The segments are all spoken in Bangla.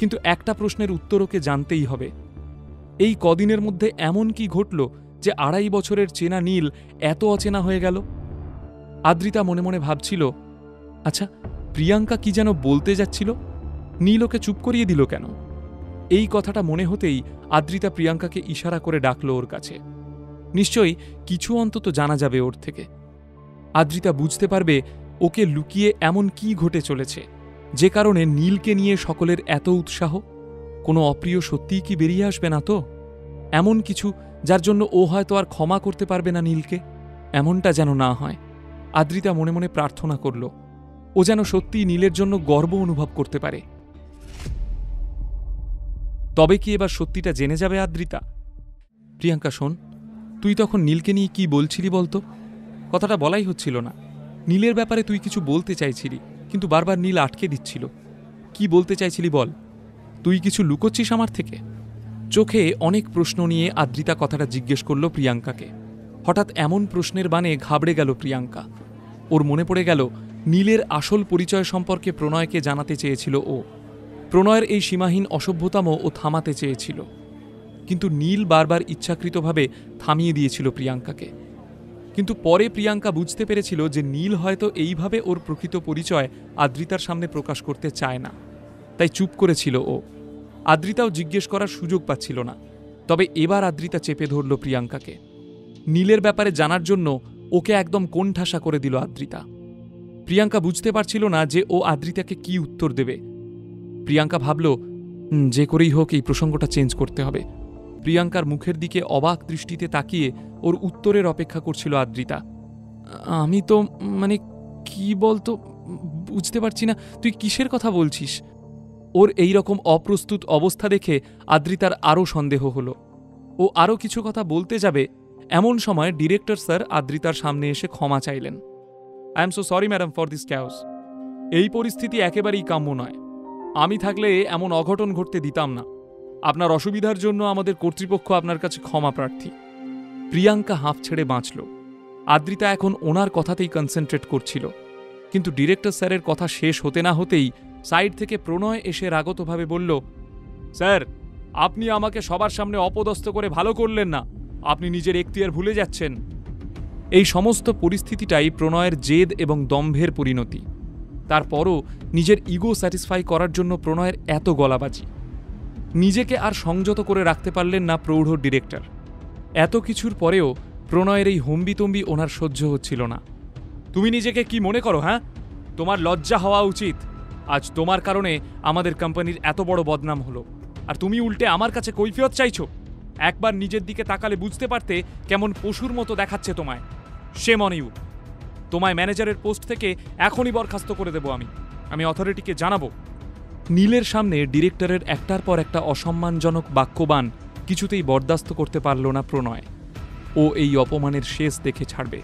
কিন্তু একটা প্রশ্নের উত্তর ওকে জানতেই হবে। এই কদিনের মধ্যে এমন কি ঘটল যে 2.5 বছরের চেনা নীল এত অচেনা হয়ে গেল? আদ্রিতা মনে মনে ভাবছিল, আচ্ছা প্রিয়াঙ্কা কি যেন বলতে যাচ্ছিল, নীল ওকে চুপ করিয়ে দিল কেন? এই কথাটা মনে হতেই আদ্রিতা প্রিয়াঙ্কাকে ইশারা করে ডাকল ওর কাছে। নিশ্চয়ই কিছু অন্তত জানা যাবে ওর থেকে। আদ্রিতা বুঝতে পারবে ওকে লুকিয়ে এমন কি ঘটে চলেছে যে কারণে নীলকে নিয়ে সকলের এত উৎসাহ। কোনো অপ্রিয় সত্যিই কি বেরিয়ে আসবে না তো? এমন কিছু যার জন্য ও হয়তো আর ক্ষমা করতে পারবে না নীলকে? এমনটা যেন না হয়। আদ্রিতা মনে মনে প্রার্থনা করল ও যেন সত্যিই নীলের জন্য গর্ব অনুভব করতে পারে। তবে কি এবার সত্যিটা জেনে যাবে আদ্রিতা? প্রিয়াঙ্কা শোন, তুই তখন নীলকে নিয়ে কি বলছিলি বলতো? কথাটা বলাই হচ্ছিল না। নীলের ব্যাপারে তুই কিছু বলতে চাইছিলি, কিন্তু বারবার নীল আটকে দিচ্ছিল। কি বলতে চাইছিলি বল? তুই কিছু লুকোচ্ছিস আমার থেকে? চোখে অনেক প্রশ্ন নিয়ে আদ্রিতা কথাটা জিজ্ঞেস করল প্রিয়াঙ্কাকে। হঠাৎ এমন প্রশ্নের বানে ঘাবড়ে গেল প্রিয়াঙ্কা। ওর মনে পড়ে গেল নীলের আসল পরিচয় সম্পর্কে প্রণয়কে জানাতে চেয়েছিল ও। প্রণয়ের এই সীমাহীন অসভ্যতামও ও থামাতে চেয়েছিল, কিন্তু নীল বারবার ইচ্ছাকৃতভাবে থামিয়ে দিয়েছিল প্রিয়াঙ্কাকে। কিন্তু পরে প্রিয়াঙ্কা বুঝতে পেরেছিল যে নীল হয়তো এইভাবে ওর প্রকৃত পরিচয় আদ্রিতার সামনে প্রকাশ করতে চায় না, তাই চুপ করেছিল ও। আদ্রিতাও জিজ্ঞেস করার সুযোগ পাচ্ছিল না। তবে এবার আদ্রিতা চেপে ধরল প্রিয়াঙ্কাকে। নীলের ব্যাপারে জানার জন্য ওকে একদম কোণঠাসা করে দিল আদ্রিতা। প্রিয়াঙ্কা বুঝতে পারছিল না যে ও আদ্রিতাকে কি উত্তর দেবে। প্রিয়াঙ্কা ভাবল, যে করেই হোক এই প্রসঙ্গটা চেঞ্জ করতে হবে। প্রিয়াঙ্কার মুখের দিকে অবাক দৃষ্টিতে তাকিয়ে ওর উত্তরের অপেক্ষা করছিল আদ্রিতা। আমি তো কি বলতো বুঝতে পারছি না, তুই কিসের কথা বলছিস? ওর এই রকম অপ্রস্তুত অবস্থা দেখে আদ্রিতার আরও সন্দেহ হলো। ও আরও কিছু কথা বলতে যাবে, এমন সময় ডিরেক্টর স্যার আদ্রিতার সামনে এসে ক্ষমা চাইলেন। I am so sorry madam for this chaos. এই পরিস্থিতি একেবারেই কাম্য নয়। আমি থাকলে এমন অঘটন ঘটতে দিতাম না। আপনার অসুবিধার জন্য আমাদের কর্তৃপক্ষ আপনার কাছে ক্ষমা প্রার্থী। প্রিয়াঙ্কা হাঁফ ছেড়ে বাঁচল। আদ্রিতা এখন ওনার কথাতেই কনসেন্ট্রেট করছিল, কিন্তু ডিরেক্টর স্যারের কথা শেষ হতে না হতেই সাইড থেকে প্রণয় এসে রাগতভাবে বলল, স্যার আপনি আমাকে সবার সামনে অপদস্থ করে ভালো করলেন না, আপনি নিজের এখতিয়ার ভুলে যাচ্ছেন। এই সমস্ত পরিস্থিতিটাই প্রণয়ের জেদ এবং দম্ভের পরিণতি। তারপরও নিজের ইগো স্যাটিসফাই করার জন্য প্রণয়ের এত গলাবাজি। নিজেকে আর সংযত করে রাখতে পারলেন না প্রৌঢ় ডিরেক্টর। এত কিছুর পরেও প্রণয়ের এই হম্বিতম্বি ওনার সহ্য হচ্ছিল না। তুমি নিজেকে কি মনে করো? হ্যাঁ, তোমার লজ্জা হওয়া উচিত। আজ তোমার কারণে আমাদের কোম্পানির এত বড় বদনাম হলো, আর তুমি উল্টে আমার কাছে কৈফিয়ত চাইছো। একবার নিজের দিকে তাকালে বুঝতে পারতে কেমন পশুর মতো দেখাচ্ছে তোমায়। Shame on you. তোমায় ম্যানেজারের পোস্ট থেকে এখনই বরখাস্ত করে দেব আমি অথরিটিকে জানাবো। নীলের সামনে ডিরেক্টরের একটার পর একটা অসম্মানজনক বাক্যবাণ কিছুতেই বরদাস্ত করতে পারল না প্রণয়। ও এই অপমানের শেষ দেখে ছাড়বে।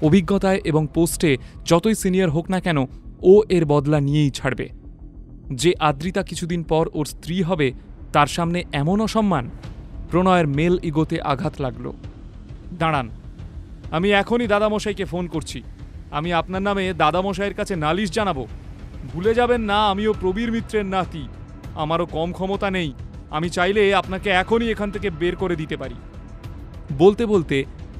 অভিজ্ঞতায় এবং পোস্টে যতই সিনিয়র হোক না কেন, ও এর বদলা নিয়েই ছাড়বে। যে আদ্রিতা কিছুদিন পর ওর স্ত্রী হবে, তার সামনে এমন অসম্মান! প্রণয়ের মেল ইগোতে আঘাত লাগল। দাঁড়ান, আমি এখনই দাদামশাইকে ফোন করছি। আমি আপনার নামে দাদামশাইয়ের কাছে নালিশ জানাবো। ভুলে যাবেন না আমিও প্রবীর মিত্রের নাতি। আমারও কম ক্ষমতা নেই। আমি চাইলে আপনাকে এখনই এখান থেকে বের করে দিতে পারি। বলতে বলতে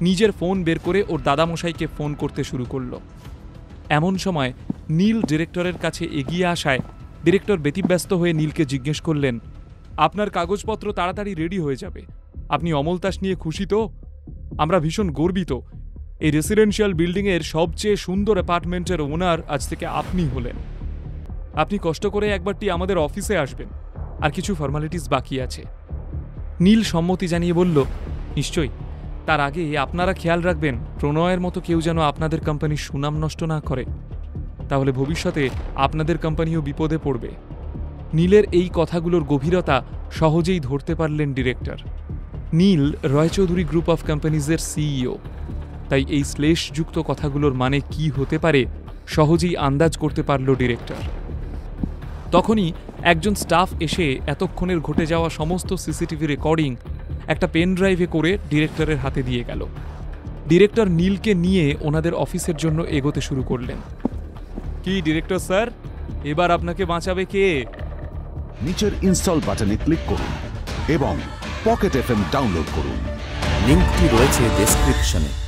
নিজের ফোন বের করে ওর দাদামশাইকে ফোন করতে শুরু করল। এমন সময় নীল ডিরেক্টরের কাছে এগিয়ে আসায় ডিরেক্টর ব্যতিব্যস্ত হয়ে নীলকে জিজ্ঞেস করলেন, আপনার কাগজপত্র তাড়াতাড়ি রেডি হয়ে যাবে। আপনি অমলতাস নিয়ে খুশি তো? আমরা ভীষণ গর্বিত। এই রেসিডেন্সিয়াল বিল্ডিংয়ের সবচেয়ে সুন্দর অ্যাপার্টমেন্টের ওনার আজ থেকে আপনি হলেন। আপনি কষ্ট করে একবারটি আমাদের অফিসে আসবেন। আর কিছু ফর্মালিটিস বাকি আছে। নীল সম্মতি জানিয়ে বলল, নিশ্চয়ই। তার আগে আপনারা খেয়াল রাখবেন প্রণয়ের মতো কেউ যেন আপনাদের কোম্পানির সুনাম নষ্ট না করে, তাহলে ভবিষ্যতে আপনাদের কোম্পানিও বিপদে পড়বে। নীলের এই কথাগুলোর গভীরতা সহজেই ধরতে পারলেন director. Neel Roychowdhury group of কোম্পানিজের সিইও, তাই এই শ্লেষযুক্ত কথাগুলোর মানে কি হতে পারে সহজেই আন্দাজ করতে পারল ডিরেক্টর। তখনই একজন স্টাফ এসে এতক্ষণের ঘটে যাওয়া সমস্ত সিসিটিভি রেকর্ডিং একটা পেন ড্রাইভে করে ডিরেক্টরের হাতে দিয়ে গেল। ডিরেক্টর নীলকে নিয়ে ওনাদের অফিসের জন্য এগোতে শুরু করলেন। কি ডিরেক্টর স্যার, এবার আপনাকে বাঁচাবে কে? নিচের ইনস্টল বাটনে ক্লিক করুন এবং পকেট এফএম ডাউনলোড করুন। লিঙ্কটি রয়েছে ডেসক্রিপশনে।